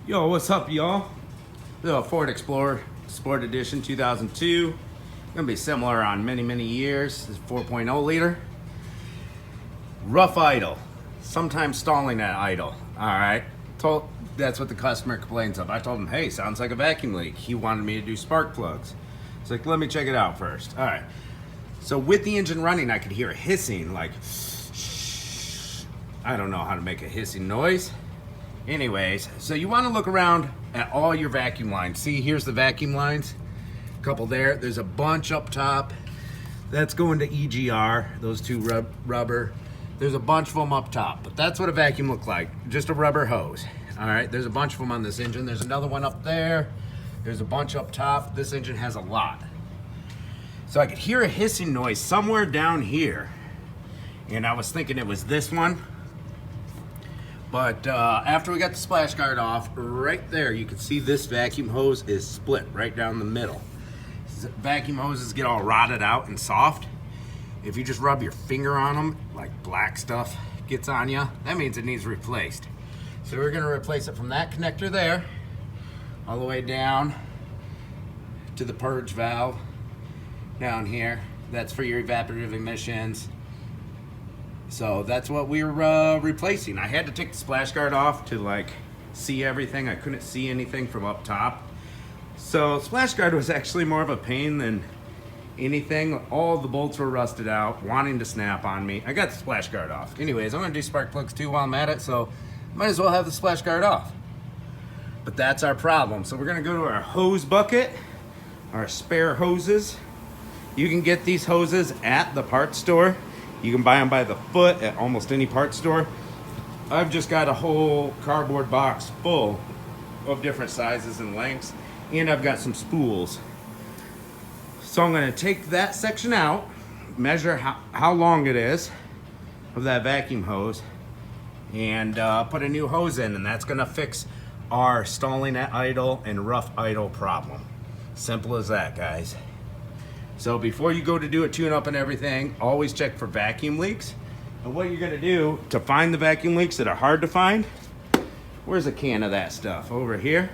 Yo, what's up, y'all? This is a Ford Explorer Sport Edition 2002. Gonna be similar on many years. This is 4.0 liter. Rough idle. Sometimes stalling at idle. Alright. That's what the customer complains of. I told him, hey, sounds like a vacuum leak. He wanted me to do spark plugs. It's like, let me check it out first. Alright. So with the engine running, I could hear a hissing, like, I don't know how to make a hissing noise. Anyways, so you want to look around at all your vacuum lines. See, here's the vacuum lines. A couple there. There's a bunch up top. That's going to EGR, those two rubber. There's a bunch of them up top, but that's what a vacuum looks like. Just a rubber hose. All right, there's a bunch of them on this engine. There's another one up there. There's a bunch up top. This engine has a lot. So I could hear a hissing noise somewhere down here. And I was thinking it was this one. But after we got the splash guard off, right there, you can see this vacuum hose is split right down the middle. Vacuum hoses get all rotted out and soft. If you just rub your finger on them, like black stuff gets on you, that means it needs replaced. So we're gonna replace it from that connector there, all the way down to the purge valve down here. That's for your evaporative emissions. So that's what we were replacing. I had to take the splash guard off to like see everything. I couldn't see anything from up top. So splash guard was actually more of a pain than anything. All the bolts were rusted out, wanting to snap on me. I got the splash guard off. Anyways, I'm gonna do spark plugs too while I'm at it, so might as well have the splash guard off. But that's our problem. So we're gonna go to our hose bucket, our spare hoses. You can get these hoses at the parts store. You can buy them by the foot at almost any parts store. I've just got a whole cardboard box full of different sizes and lengths, and I've ut some spools. So I'm gonna take that section out, measure how long it is of that vacuum hose, and put a new hose in, and that's gonna fix our stalling at idle and rough idle problem. Simple as that, guys. So before you go to do a tune-up and everything, always check for vacuum leaks. And what you're gonna do to find the vacuum leaks that are hard to find, where's a can of that stuff? Over here.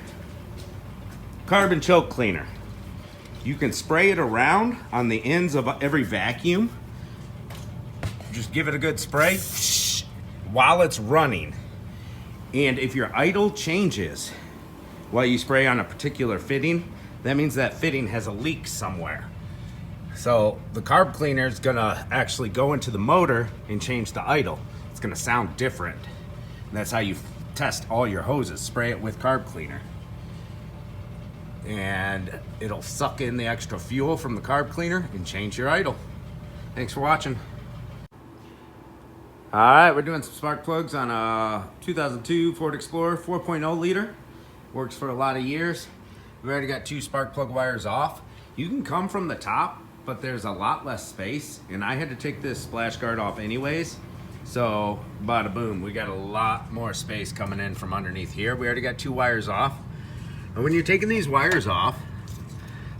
Carbon choke cleaner. You can spray it around on the ends of every vacuum. Just give it a good spray while it's running. And if your idle changes while you spray on a particular fitting, that means that fitting has a leak somewhere. So the carb cleaner is gonna actually go into the motor and change the idle. It's gonna sound different. And that's how you test all your hoses. Spray it with carb cleaner. And it'll suck in the extra fuel from the carb cleaner and change your idle. Thanks for watching. All right, we're doing some spark plugs on a 2002 Ford Explorer 4.0 liter. Works for a lot of years. We already got 2 spark plug wires off. You can come from the top, but there's a lot less space, and I had to take this splash guard off anyways. So bada boom, we got a lot more space coming in from underneath here. We already got 2 wires off. And when you're taking these wires off,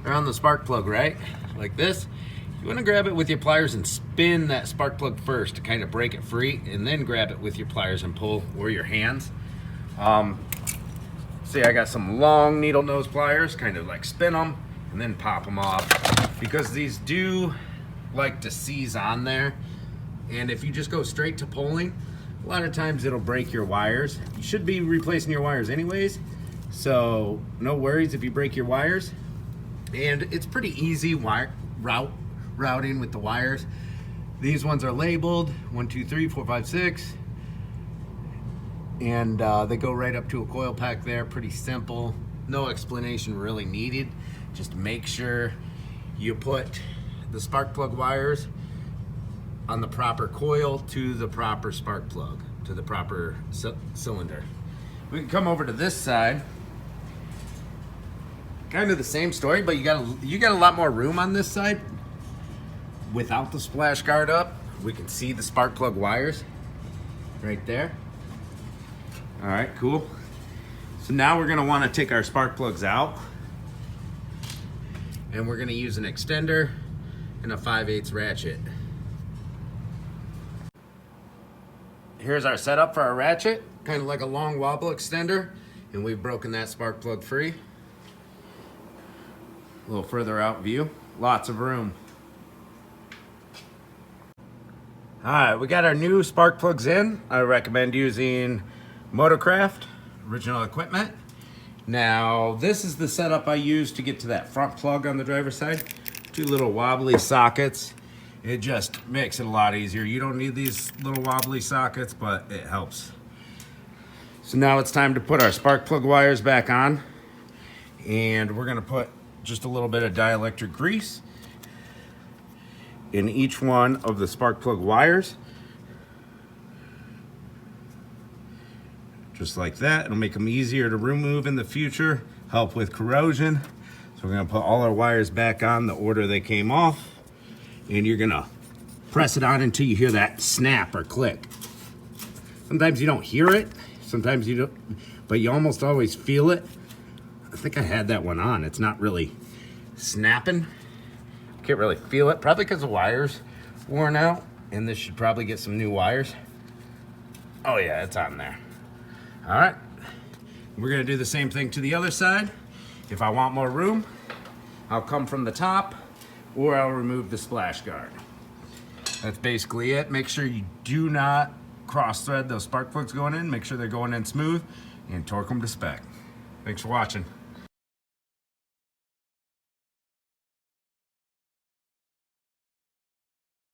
they're on the spark plug, right? Like this. You want to grab it with your pliers and spin that spark plug first to kind of break it free, and then grab it with your pliers and pull, or your hands. See, I got some long needle nose pliers, kind of like spin them and then pop them off, because these do like to seize on there. And if you just go straight to pulling, a lot of times it'll break your wires. You should be replacing your wires anyways, so no worries if you break your wires. And it's pretty easy routing with the wires. These ones are labeled 1, 2, 3, 4, 5, 6, and they go right up to a coil pack there. Pretty simple, no explanation really needed. Just make sure you put the spark plug wires on the proper coil to the proper spark plug, to the proper cylinder. We can come over to this side. Kind of the same story, but you got a lot more room on this side. Without the splash guard up, we can see the spark plug wires right there. All right, cool. So now we're gonna wanna take our spark plugs out, and we're gonna use an extender and a 5/8 ratchet. Here's our setup for our ratchet, kind of like a long wobble extender. And we've broken that spark plug free. A little further out view, lots of room. All right, we got our new spark plugs in. I recommend using Motorcraft original equipment. Now, this is the setup I use to get to that front plug on the driver's side. Two little wobbly sockets. It just makes it a lot easier. You don't need these little wobbly sockets, but it helps. So now it's time to put our spark plug wires back on. And we're gonna put just a little bit of dielectric grease in each one of the spark plug wires. Just like that. It'll make them easier to remove in the future, help with corrosion. So we're gonna put all our wires back on the order they came off, and you're gonna press it on until you hear that snap or click. Sometimes you don't hear it, sometimes you don't, but you almost always feel it. I think I had that one on. It's not really snapping. Can't really feel it, probably because the wire's worn out, and this should probably get some new wires. Oh yeah, it's on there. All right, we're gonna do the same thing to the other side. If I want more room, I'll come from the top, or I'll remove the splash guard. That's basically it. Make sure you do not cross thread those spark plugs going in. Make sure they're going in smooth, and torque them to spec. Thanks for watching.